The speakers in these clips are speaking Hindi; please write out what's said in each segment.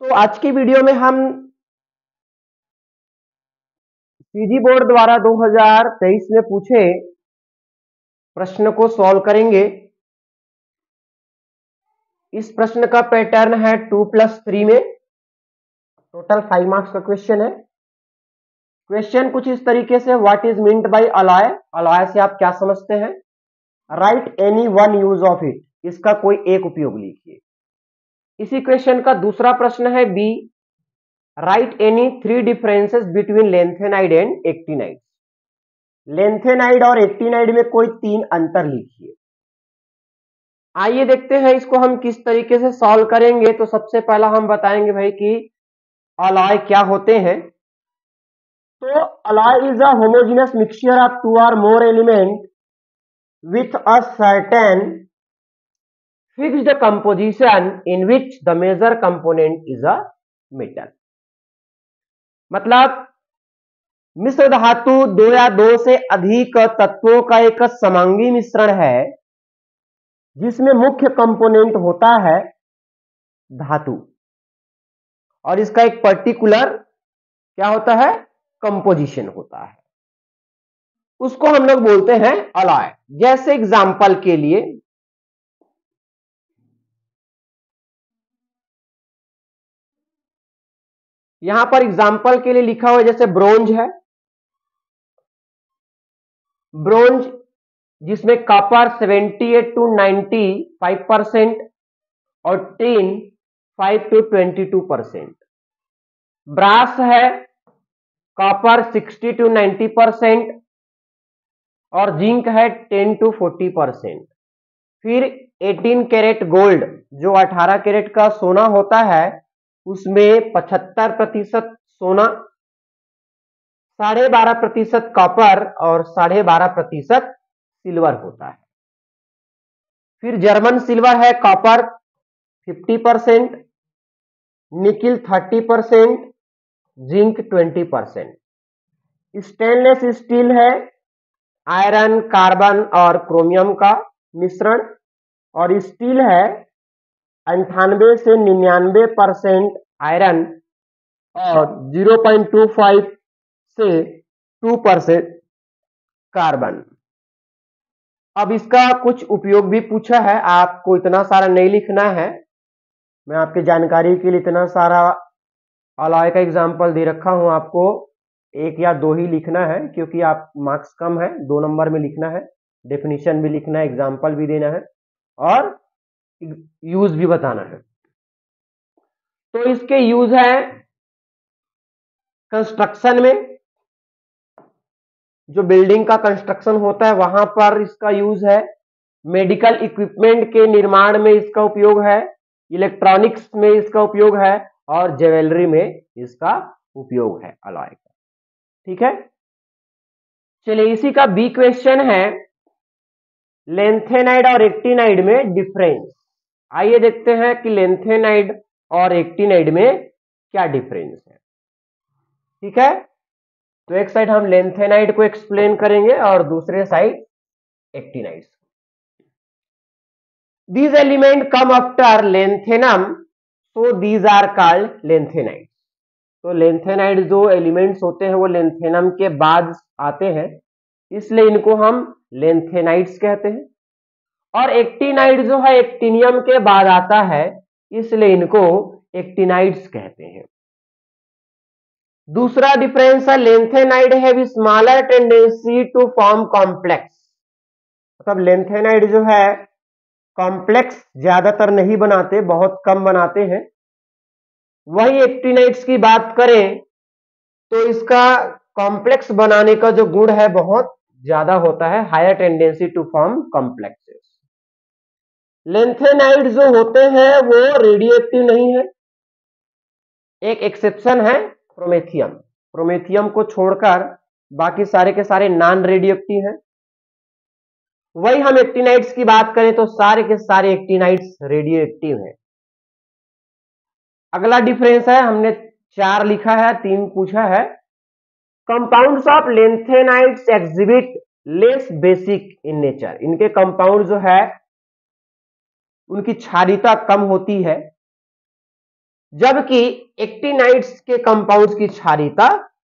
तो आज की वीडियो में हम सीजी बोर्ड द्वारा 2023 में पूछे प्रश्न को सॉल्व करेंगे। इस प्रश्न का पैटर्न है 2+3 में, टोटल 5 मार्क्स का क्वेश्चन है। क्वेश्चन कुछ इस तरीके से, what is meant by alloy, alloy से आप क्या समझते हैं। Right any one use of it, इसका कोई एक उपयोग लिखिए। इसी क्वेश्चन का दूसरा प्रश्न है B, right any 3 differences between lanthanide and actinide. Lanthanide और एक्टिनाइड में कोई 3 अंतर लिखिए। आइए देखते हैं इसको हम किस तरीके से सॉल्व करेंगे। तो सबसे पहला हम बताएंगे भाई कि अलॉय क्या होते हैं। तो alloy is a homogeneous mixture of 2 or more element with a certain fixed composition in which the major component is a metal। मतलब मिश्र धातु 2 या 2 से अधिक तत्वों का एक समांगी मिश्रण है जिसमें मुख्य कंपोनेंट होता है धातु और इसका एक पर्टिकुलर क्या होता है, कंपोजिशन होता है, उसको हम लोग बोलते हैं अलॉय। जैसे एग्जांपल के लिए यहां पर एग्जांपल के लिए लिखा हुआ है, जैसे ब्रोंज है, ब्रोंज जिसमें कॉपर 78 to 95% और टिन 5 to 22%। ब्रास है कॉपर 60 to 90% और जिंक है 10 to 40%। फिर 18 कैरेट गोल्ड जो 18 कैरेट का सोना होता है उसमें 75% सोना, 12.5% कॉपर और 12.5% सिल्वर होता है। फिर जर्मन सिल्वर है copper 50%, nickel 30%, zinc 20%। Stainless steel है आयरन, कार्बन और क्रोमियम का मिश्रण और स्टील है 98 से 99% आयरन और 0.25 से 2% कार्बन। अब इसका कुछ उपयोग भी पूछा है, आपको इतना सारा नहीं लिखना है, मैं आपकी जानकारी के लिए इतना सारा अलॉय का एग्जाम्पल दे रखा हूं। आपको 1 या 2 ही लिखना है क्योंकि आप मार्क्स कम है, 2 नंबर में लिखना है, डेफिनेशन भी लिखना है, एग्जाम्पल भी देना है और यूज भी बताना है। तो इसके यूज है कंस्ट्रक्शन में, जो बिल्डिंग का कंस्ट्रक्शन होता है वहां पर इसका यूज है, मेडिकल इक्विपमेंट के निर्माण में इसका उपयोग है, इलेक्ट्रॉनिक्स में इसका उपयोग है और ज्वेलरी में इसका उपयोग है अलॉय का। ठीक है, चलिए इसी का बी क्वेश्चन है, लेंथेनाइड और एक्टिनाइड में डिफरेंस। आइए देखते हैं कि लेंथेनाइड और एक्टिनाइड में क्या डिफरेंस है। ठीक है, तो एक साइड हम लेंथेनाइड को एक्सप्लेन करेंगे और दूसरे side actinide. These element come after lanthanum, so these are called lanthanides। तो लेंथेनाइड जो एलिमेंट्स होते हैं वो लेंथेनम के बाद आते हैं, इसलिए इनको हम लेंथेनाइड्स कहते हैं। और एक्टिनाइड जो है एक्टिनियम के बाद आता है, इसलिए इनको एक्टिनाइड्स कहते हैं। दूसरा डिफरेंस है, lanthanide have smaller tendency to form complex. मतलब लेंथेनाइड जो है कॉम्प्लेक्स ज्यादातर नहीं बनाते, बहुत कम बनाते हैं। वही एक्टिनाइड्स की बात करें तो इसका कॉम्प्लेक्स बनाने का जो गुण है बहुत ज्यादा होता है, higher tendency to form complexes. Lanthanide जो होते हैं वो रेडियो एक्टिव नहीं है, एक एक्सेप्शन है प्रोमेथियम। प्रोमेथियम को छोड़कर बाकी सारे के सारे नॉन रेडियो एक्टिव हैं। वही हम एक्टिनाइड्स की बात करें तो सारे के सारे एक्टिनाइड्स रेडियो एक्टिव हैं। अगला डिफरेंस है, हमने 4 लिखा है, 3 पूछा है। Compounds of lanthanides exhibit less basic in nature. इनके कंपाउंड जो है उनकी क्षारीयता कम होती है, जबकि एक्टिनाइड्स के कंपाउंड्स की क्षारीयता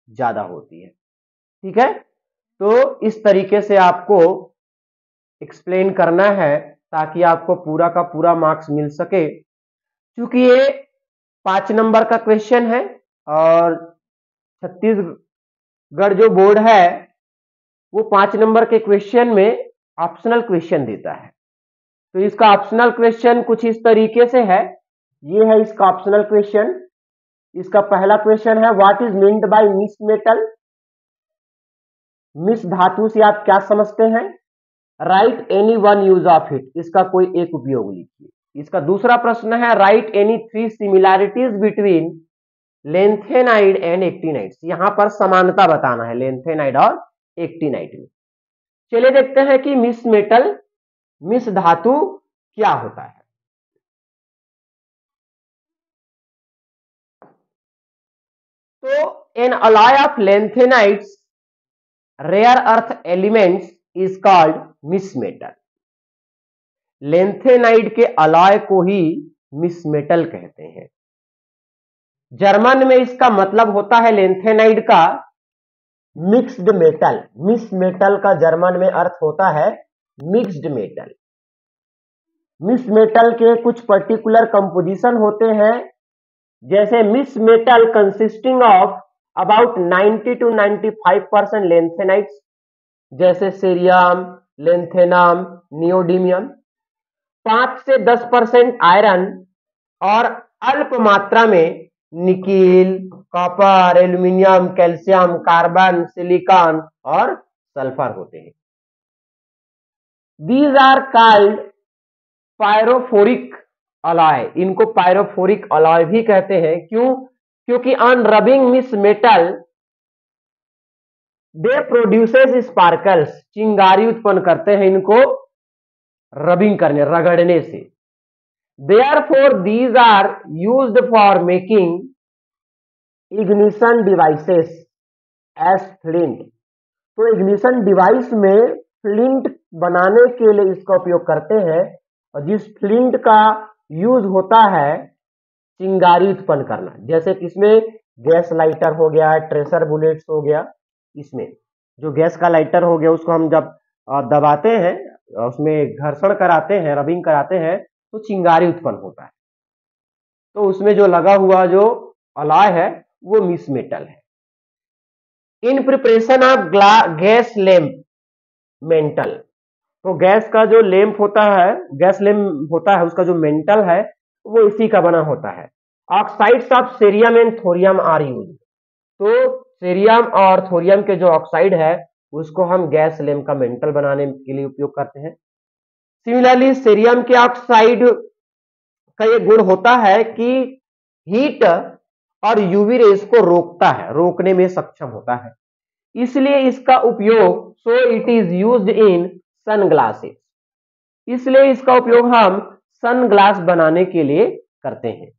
ज्यादा होती है। ठीक है, तो इस तरीके से आपको एक्सप्लेन करना है ताकि आपको पूरा का पूरा मार्क्स मिल सके। क्योंकि ये 5 नंबर का क्वेश्चन है और छत्तीसगढ़ जो बोर्ड है वो 5 नंबर के क्वेश्चन में ऑप्शनल क्वेश्चन देता है। तो इसका ऑप्शनल क्वेश्चन कुछ इस तरीके से है, ये है इसका ऑप्शनल क्वेश्चन। इसका पहला क्वेश्चन है what is meant by misch metal. Miss धातु से आप क्या समझते हैं? Right any one use of it, इसका कोई एक उपयोग लिखिए। इसका दूसरा प्रश्न है right any 3 similarities between lanthanide and actinide. यहां पर समानता बताना है लेंथेनाइड और एक्टिनाइड में। चलिए देखते हैं कि मिस मेटल, मिस धातु क्या होता है। तो an alloy of lanthanides rare earth elements is called misch metal. Lanthanide के अलॉय को ही मिस मेटल कहते हैं। जर्मन में इसका मतलब होता है लेंथेनाइड का मिक्स्ड मेटल। मिस मेटल का जर्मन में अर्थ होता है मिक्स्ड मेटल। मिस मेटल के कुछ पर्टिकुलर कंपोजिशन होते हैं, जैसे misch metal consisting of about 90 to 95% lanthanides, जैसे सीरियम, लेंथेनम, नियोडीमियम। 5 से 10% आयरन और अल्प मात्रा में nickel, copper, aluminium, calcium, carbon, silicon और सल्फर होते हैं। These are called pyrophoric alloy. इनको पायरोफोरिक अलॉय भी कहते हैं। क्यों? क्योंकि on rubbing misch metal they produces sparkles, चिंगारी उत्पन्न करते हैं इनको रबिंग करने, रगड़ने से। Therefore, these are used for making ignition devices as flint। तो इग्निशन डिवाइस में फ्लिंट बनाने के लिए इसका उपयोग करते हैं, और जिस फ्लिंट का यूज होता है चिंगारी उत्पन्न करना, जैसे कि इसमें गैस लाइटर हो गया, ट्रेसर बुलेट्स हो गया। इसमें जो गैस का लाइटर हो गया उसको हम जब दबाते हैं, उसमें घर्षण कराते हैं, रबिंग कराते हैं, तो चिंगारी उत्पन्न होता है। तो उसमें जो लगा हुआ जो अलॉय है वो मिस मेटल है। In preparation of gas lamp mental, तो गैस का जो लैंप होता है, गैस लैंप होता है, उसका जो मेंटल है वो इसी का बना होता है। Oxides of cerium and thorium are use. तो सीरियम और थोरियम के जो ऑक्साइड है उसको हम गैस लैंप का मेंटल बनाने के लिए उपयोग करते हैं। सिमिलरली सीरियम के ऑक्साइड का ये गुण होता है कि हीट और यूवी रेज को रोकता है, रोकने में सक्षम होता है, इसलिए इसका उपयोग so it is used in sunglasses. इसलिए इसका उपयोग हम सनग्लास बनाने के लिए करते हैं।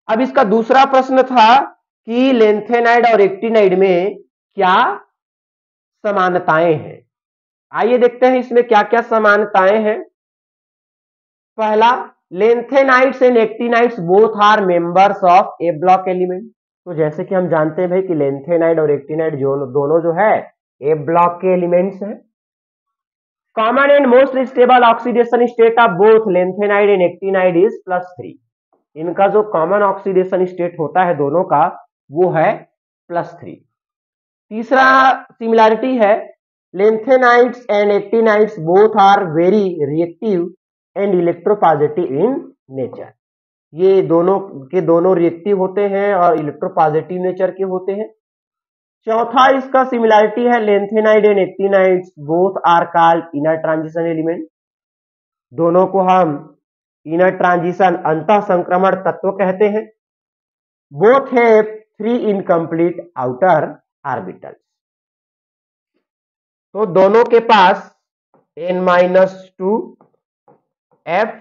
अब इसका दूसरा प्रश्न था कि लेंथेनाइड और एक्टिनाइड में क्या समानताएं हैं। आइए देखते हैं इसमें क्या क्या समानताएं हैं। पहला, lanthanides and actinides both are members of a block element. तो जैसे कि हम जानते हैं भाई कि लेंथेनाइड और एक्टिनाइड जो दोनों जो है ए ब्लॉक के एलिमेंट्स हैं। Common and most stable oxidation state of both lanthanide and actinide is +3। इनका जो कॉमन ऑक्सीडेशन स्टेट होता है दोनों का वो है +3। तीसरा सिमिलैरिटी है lanthanides and actinides both are very reactive and electropositive in nature. ये दोनों के दोनों रिएक्टिव होते हैं और इलेक्ट्रोपॉजिटिव नेचर के होते हैं। चौथा इसका सिमिलैरिटी है lanthanide and actinides both are called inner transition element. दोनों को हम इनर ट्रांजिशन अंतः संक्रमण तत्व कहते हैं। Both have 3 incomplete outer orbitals. तो दोनों के पास n-2 F,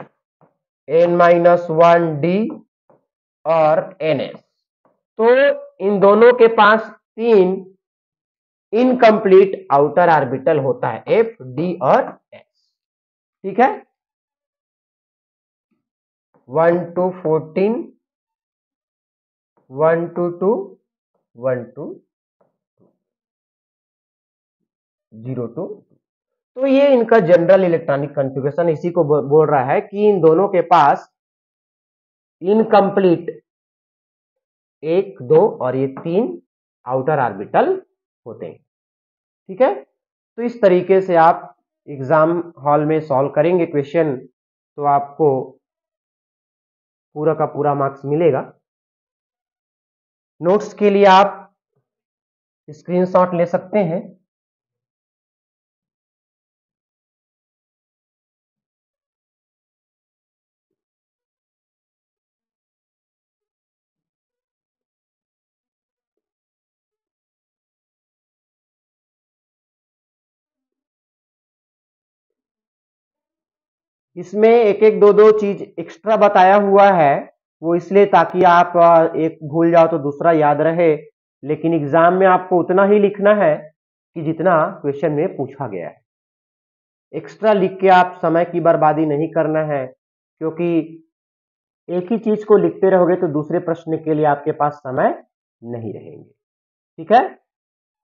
n-1 D और NS। तो इन दोनों के पास 3 इनकम्प्लीट आउटर ऑर्बिटल होता है, F, D और S। ठीक है, 1 to 14 1 to 2 1 to 0 to, तो ये इनका जनरल इलेक्ट्रॉनिक कॉन्फ़िगरेशन इसी को बोल रहा है कि इन दोनों के पास इनकम्प्लीट 1, 2 और ये 3 आउटर ऑर्बिटल होते हैं। ठीक है, तो इस तरीके से आप एग्जाम हॉल में सॉल्व करेंगे क्वेश्चन तो आपको पूरा का पूरा मार्क्स मिलेगा। नोट्स के लिए आप स्क्रीनशॉट ले सकते हैं। इसमें एक एक दो दो चीज एक्स्ट्रा बताया हुआ है, वो इसलिए ताकि आप एक भूल जाओ तो दूसरा याद रहे, लेकिन एग्जाम में आपको उतना ही लिखना है कि जितना क्वेश्चन में पूछा गया है। एक्स्ट्रा लिख के आप समय की बर्बादी नहीं करना है, क्योंकि एक ही चीज को लिखते रहोगे तो दूसरे प्रश्न के लिए आपके पास समय नहीं रहेंगे। ठीक है।